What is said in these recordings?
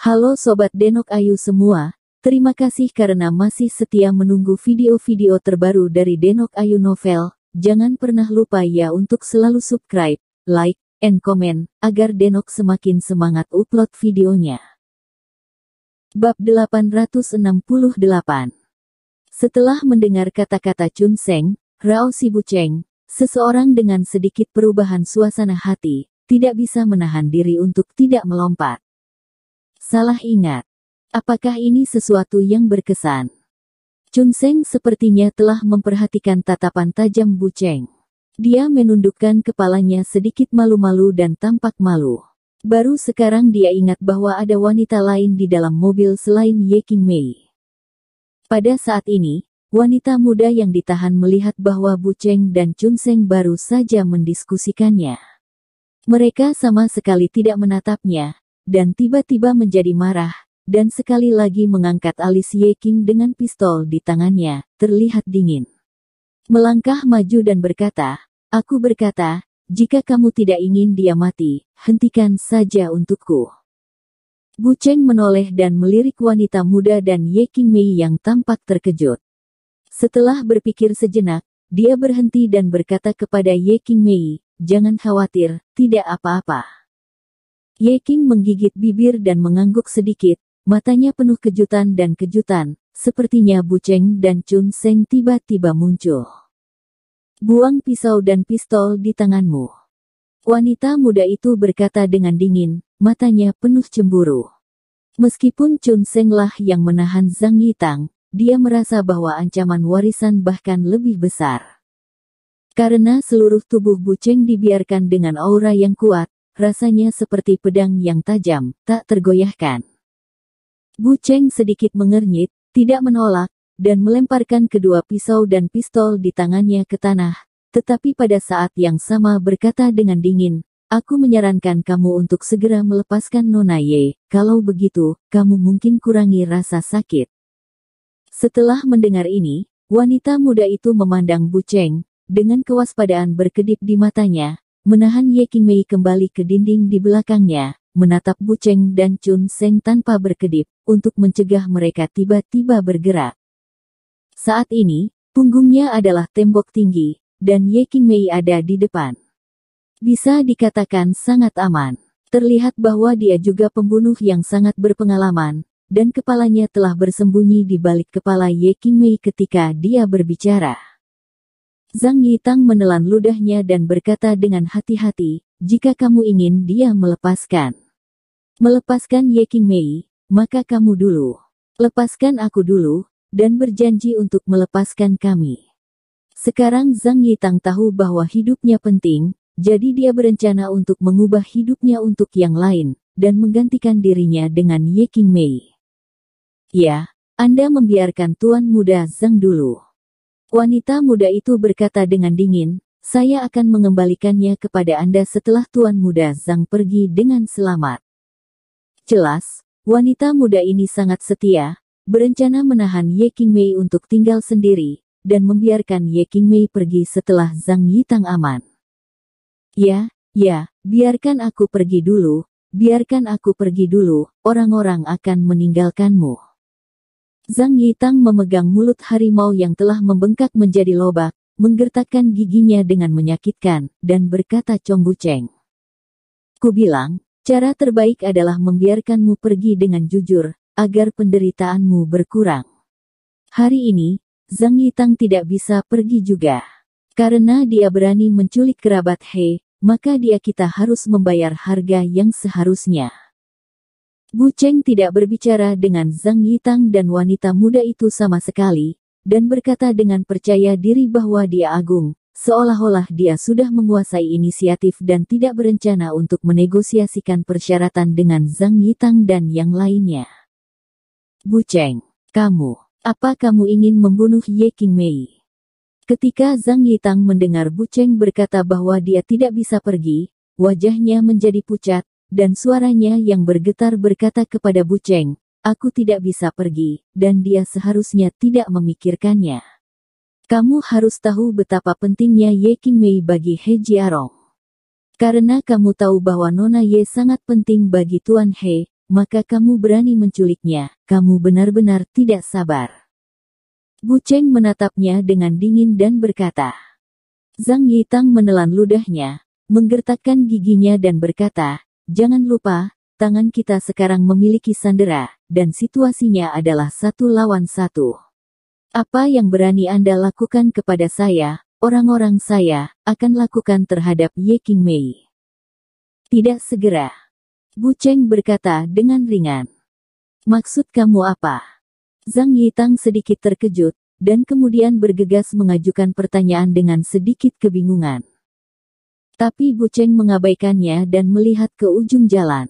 Halo Sobat Denok Ayu semua, terima kasih karena masih setia menunggu video-video terbaru dari Denok Ayu Novel. Jangan pernah lupa ya untuk selalu subscribe, like, and comment, agar Denok semakin semangat upload videonya. Bab 868. Setelah mendengar kata-kata Chun Seng, Rao Si Buceng, seseorang dengan sedikit perubahan suasana hati, tidak bisa menahan diri untuk tidak melompat. Salah ingat. Apakah ini sesuatu yang berkesan? Chun Seng sepertinya telah memperhatikan tatapan tajam Buceng. Dia menundukkan kepalanya sedikit malu-malu dan tampak malu. Baru sekarang dia ingat bahwa ada wanita lain di dalam mobil selain Ye Qingmei. Pada saat ini, wanita muda yang ditahan melihat bahwa Buceng dan Chun Seng baru saja mendiskusikannya. Mereka sama sekali tidak menatapnya, dan tiba-tiba menjadi marah, dan sekali lagi mengangkat alis Ye Qing dengan pistol di tangannya, terlihat dingin. Melangkah maju dan berkata, "Aku berkata, jika kamu tidak ingin dia mati, hentikan saja untukku." Buceng menoleh dan melirik wanita muda dan Ye Qingmei yang tampak terkejut. Setelah berpikir sejenak, dia berhenti dan berkata kepada Ye Qingmei, "Jangan khawatir, tidak apa-apa." Ye Qing menggigit bibir dan mengangguk sedikit, matanya penuh kejutan dan kejutan, sepertinya Buceng dan Chun Seng tiba-tiba muncul. "Buang pisau dan pistol di tanganmu." Wanita muda itu berkata dengan dingin, matanya penuh cemburu. Meskipun Chun Seng lah yang menahan Zhang Yitang, dia merasa bahwa ancaman warisan bahkan lebih besar. Karena seluruh tubuh Buceng dibiarkan dengan aura yang kuat, rasanya seperti pedang yang tajam, tak tergoyahkan. Buceng sedikit mengernyit, tidak menolak, dan melemparkan kedua pisau dan pistol di tangannya ke tanah, tetapi pada saat yang sama berkata dengan dingin, "Aku menyarankan kamu untuk segera melepaskan Nona Ye, kalau begitu, kamu mungkin kurangi rasa sakit." Setelah mendengar ini, wanita muda itu memandang Buceng, dengan kewaspadaan berkedip di matanya, menahan Ye Qingmei kembali ke dinding di belakangnya, menatap Buceng dan Chun Seng tanpa berkedip, untuk mencegah mereka tiba-tiba bergerak. Saat ini, punggungnya adalah tembok tinggi, dan Ye Qingmei ada di depan. Bisa dikatakan sangat aman. Terlihat bahwa dia juga pembunuh yang sangat berpengalaman, dan kepalanya telah bersembunyi di balik kepala Ye Qingmei ketika dia berbicara. Zhang Yitang menelan ludahnya dan berkata dengan hati-hati, "Jika kamu ingin dia melepaskan Ye Qingmei, maka kamu dulu. Lepaskan aku dulu, dan berjanji untuk melepaskan kami." Sekarang Zhang Yitang tahu bahwa hidupnya penting, jadi dia berencana untuk mengubah hidupnya untuk yang lain, dan menggantikan dirinya dengan Ye Qingmei. "Ya, Anda membiarkan Tuan Muda Zhang dulu." Wanita muda itu berkata dengan dingin, "Saya akan mengembalikannya kepada Anda setelah Tuan Muda Zhang pergi dengan selamat." Jelas, wanita muda ini sangat setia, berencana menahan Ye Qingmei untuk tinggal sendiri, dan membiarkan Ye Qingmei pergi setelah Zhang Yitang aman. Ya, biarkan aku pergi dulu, orang-orang akan meninggalkanmu." Zhang Yitang memegang mulut harimau yang telah membengkak menjadi lobak, menggertakkan giginya dengan menyakitkan, dan berkata Chong Buceng, "Kubilang, cara terbaik adalah membiarkanmu pergi dengan jujur, agar penderitaanmu berkurang." Hari ini, Zhang Yitang tidak bisa pergi juga. Karena dia berani menculik kerabat He, maka kita harus membayar harga yang seharusnya. Buceng tidak berbicara dengan Zhang Yitang dan wanita muda itu sama sekali, dan berkata dengan percaya diri bahwa dia agung, seolah-olah dia sudah menguasai inisiatif dan tidak berencana untuk menegosiasikan persyaratan dengan Zhang Yitang dan yang lainnya. "Buceng, apa kamu ingin membunuh Ye Qingmei?" Ketika Zhang Yitang mendengar Buceng berkata bahwa dia tidak bisa pergi, wajahnya menjadi pucat, dan suaranya yang bergetar berkata kepada Buceng, "Aku tidak bisa pergi, dan dia seharusnya tidak memikirkannya. Kamu harus tahu betapa pentingnya Ye Qingmei bagi He Jiarong. Karena kamu tahu bahwa Nona Ye sangat penting bagi Tuan He, maka kamu berani menculiknya, kamu benar-benar tidak sabar. Bu Cheng menatapnya dengan dingin dan berkata. Zhang Yitang menelan ludahnya, menggertakkan giginya dan berkata, jangan lupa, tangan kita sekarang memiliki sandera, dan situasinya adalah 1 lawan 1. Apa yang berani Anda lakukan kepada saya, orang-orang saya, akan lakukan terhadap Ye Qingmei. Tidak segera. Bu Cheng berkata dengan ringan. Maksud kamu apa? Zhang Yitang sedikit terkejut, dan kemudian bergegas mengajukan pertanyaan dengan sedikit kebingungan. Tapi Bu Cheng mengabaikannya dan melihat ke ujung jalan.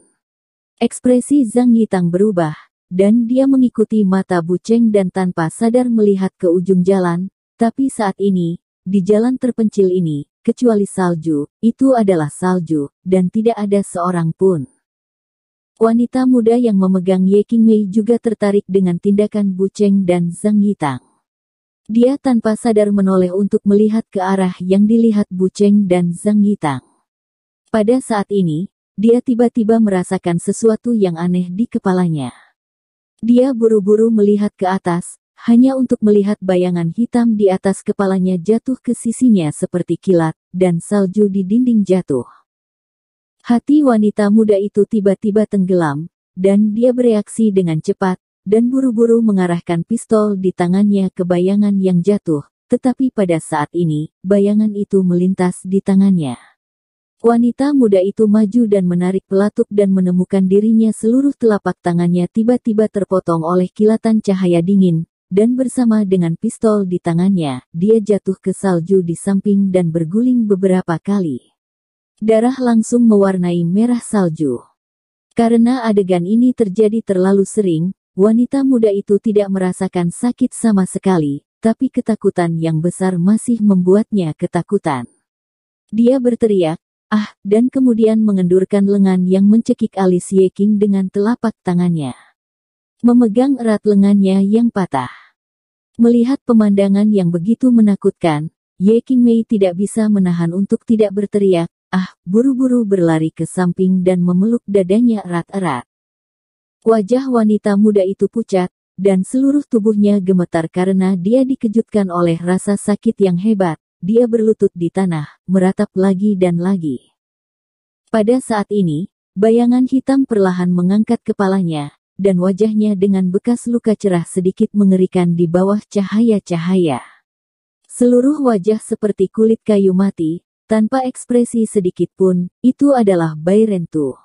Ekspresi Zhang Yitang berubah, dan dia mengikuti mata Bu Cheng dan tanpa sadar melihat ke ujung jalan, tapi saat ini, di jalan terpencil ini, kecuali salju, itu adalah salju, dan tidak ada seorang pun. Wanita muda yang memegang Ye Qingmei juga tertarik dengan tindakan Bu Cheng dan Zhang Yitang. Dia tanpa sadar menoleh untuk melihat ke arah yang dilihat Bu Cheng dan Zhang Yitang. Pada saat ini, dia tiba-tiba merasakan sesuatu yang aneh di kepalanya. Dia buru-buru melihat ke atas, hanya untuk melihat bayangan hitam di atas kepalanya jatuh ke sisinya seperti kilat, dan salju di dinding jatuh. Hati wanita muda itu tiba-tiba tenggelam, dan dia bereaksi dengan cepat, dan buru-buru mengarahkan pistol di tangannya ke bayangan yang jatuh, tetapi pada saat ini, bayangan itu melintas di tangannya. Wanita muda itu maju dan menarik pelatuk dan menemukan dirinya seluruh telapak tangannya tiba-tiba terpotong oleh kilatan cahaya dingin, dan bersama dengan pistol di tangannya, dia jatuh ke salju di samping dan berguling beberapa kali. Darah langsung mewarnai merah salju. Karena adegan ini terjadi terlalu sering, wanita muda itu tidak merasakan sakit sama sekali, tapi ketakutan yang besar masih membuatnya ketakutan. Dia berteriak, "Ah!" dan kemudian mengendurkan lengan yang mencekik alis Ye Qing dengan telapak tangannya. Memegang erat lengannya yang patah. Melihat pemandangan yang begitu menakutkan, Ye Qingmei tidak bisa menahan untuk tidak berteriak, "Ah!" buru-buru berlari ke samping dan memeluk dadanya erat-erat. Wajah wanita muda itu pucat, dan seluruh tubuhnya gemetar karena dia dikejutkan oleh rasa sakit yang hebat. Dia berlutut di tanah, meratap lagi dan lagi. Pada saat ini, bayangan hitam perlahan mengangkat kepalanya, dan wajahnya dengan bekas luka cerah sedikit mengerikan di bawah cahaya-cahaya. Seluruh wajah seperti kulit kayu mati, tanpa ekspresi sedikit pun, itu adalah Bai Rentu.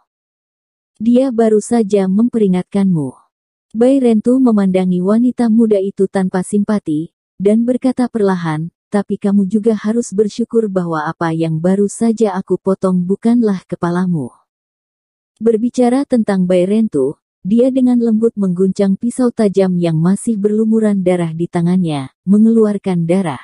Dia baru saja memperingatkanmu. Bai Rentu memandangi wanita muda itu tanpa simpati, dan berkata perlahan, tapi kamu juga harus bersyukur bahwa apa yang baru saja aku potong bukanlah kepalamu. Berbicara tentang Bai Rentu, dia dengan lembut mengguncang pisau tajam yang masih berlumuran darah di tangannya, mengeluarkan darah.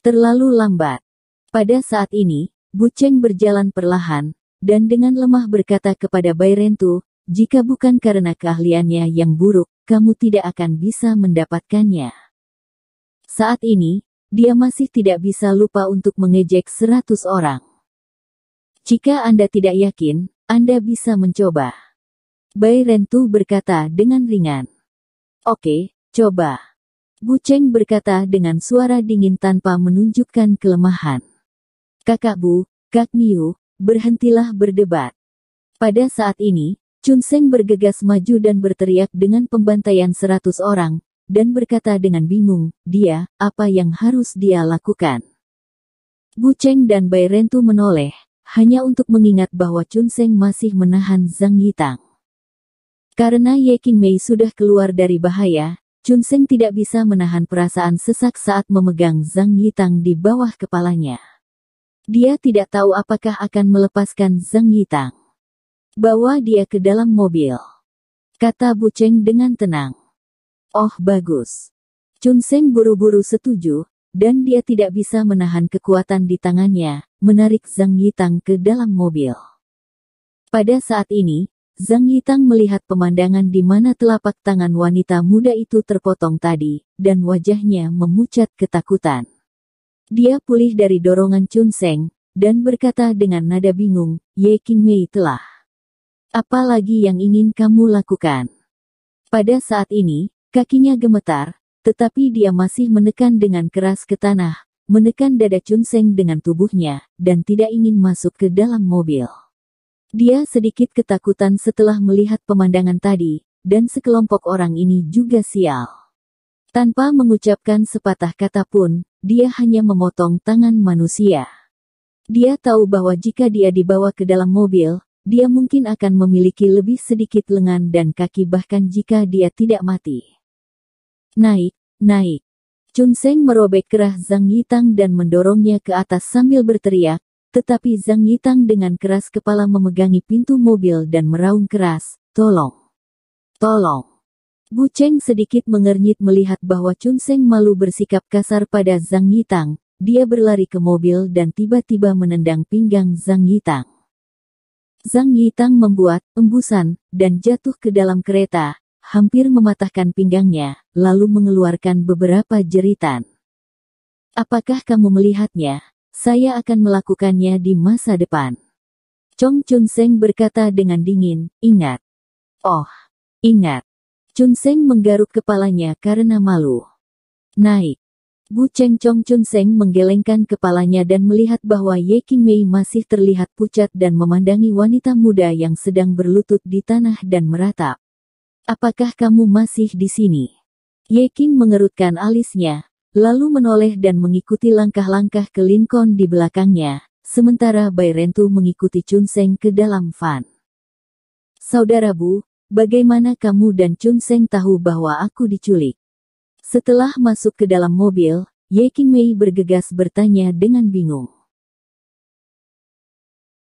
Terlalu lambat. Pada saat ini, Bu Cheng berjalan perlahan, dan dengan lemah berkata kepada Bai Rentu, jika bukan karena keahliannya yang buruk, kamu tidak akan bisa mendapatkannya. Saat ini, dia masih tidak bisa lupa untuk mengejek 100 orang. Jika Anda tidak yakin, Anda bisa mencoba. Bai Rentu berkata dengan ringan. Oke, coba. Bu Cheng berkata dengan suara dingin tanpa menunjukkan kelemahan. Kakak Bu, Kak Niu, berhentilah berdebat. Pada saat ini, Chun Seng bergegas maju dan berteriak dengan pembantaian 100 orang, dan berkata dengan bingung, apa yang harus dia lakukan? Bu Cheng dan Bai Rentu menoleh, hanya untuk mengingat bahwa Chun Seng masih menahan Zhang Yitang. Karena Ye Qingmei sudah keluar dari bahaya, Chun Seng tidak bisa menahan perasaan sesak saat memegang Zhang Yitang di bawah kepalanya. Dia tidak tahu apakah akan melepaskan Zhang Yitang. Bawa dia ke dalam mobil, kata Bu Cheng dengan tenang. Oh bagus. Chun Seng buru-buru setuju, dan dia tidak bisa menahan kekuatan di tangannya, menarik Zhang Yitang ke dalam mobil. Pada saat ini, Zhang Yitang melihat pemandangan di mana telapak tangan wanita muda itu terpotong tadi, dan wajahnya memucat ketakutan. Dia pulih dari dorongan Chun Seng, dan berkata dengan nada bingung, Ye Qingmei telah Apa lagi yang ingin kamu lakukan? Pada saat ini, kakinya gemetar, tetapi dia masih menekan dengan keras ke tanah, menekan dada Chun Seng dengan tubuhnya, dan tidak ingin masuk ke dalam mobil. Dia sedikit ketakutan setelah melihat pemandangan tadi, dan sekelompok orang ini juga sial. Tanpa mengucapkan sepatah kata pun, dia hanya memotong tangan manusia. Dia tahu bahwa jika dia dibawa ke dalam mobil, dia mungkin akan memiliki lebih sedikit lengan dan kaki bahkan jika dia tidak mati. Naik, naik. Chun Seng merobek kerah Zhang Yitang dan mendorongnya ke atas sambil berteriak, tetapi Zhang Yitang dengan keras kepala memegangi pintu mobil dan meraung keras, "Tolong! Tolong!" Bu Cheng sedikit mengernyit melihat bahwa Chun Seng malu bersikap kasar pada Zhang Yitang. Dia berlari ke mobil dan tiba-tiba menendang pinggang Zhang Yitang. Zhang Yitang membuat embusan dan jatuh ke dalam kereta, hampir mematahkan pinggangnya, lalu mengeluarkan beberapa jeritan. "Apakah kamu melihatnya? Saya akan melakukannya di masa depan." Chong Chun Seng berkata dengan dingin, "Ingat." "Oh, ingat." Chun Seng menggaruk kepalanya karena malu. "Naik." Bu Cheng Chong Chun Seng menggelengkan kepalanya dan melihat bahwa Ye Qingmei masih terlihat pucat dan memandangi wanita muda yang sedang berlutut di tanah dan meratap. "Apakah kamu masih di sini?" Ye Qing mengerutkan alisnya, lalu menoleh dan mengikuti langkah-langkah ke Lincoln di belakangnya, sementara Bai Rentu mengikuti Chun Seng ke dalam van. "Saudara Bu, bagaimana kamu dan Chun Seng tahu bahwa aku diculik?" Setelah masuk ke dalam mobil, Ye Qingmei bergegas bertanya dengan bingung.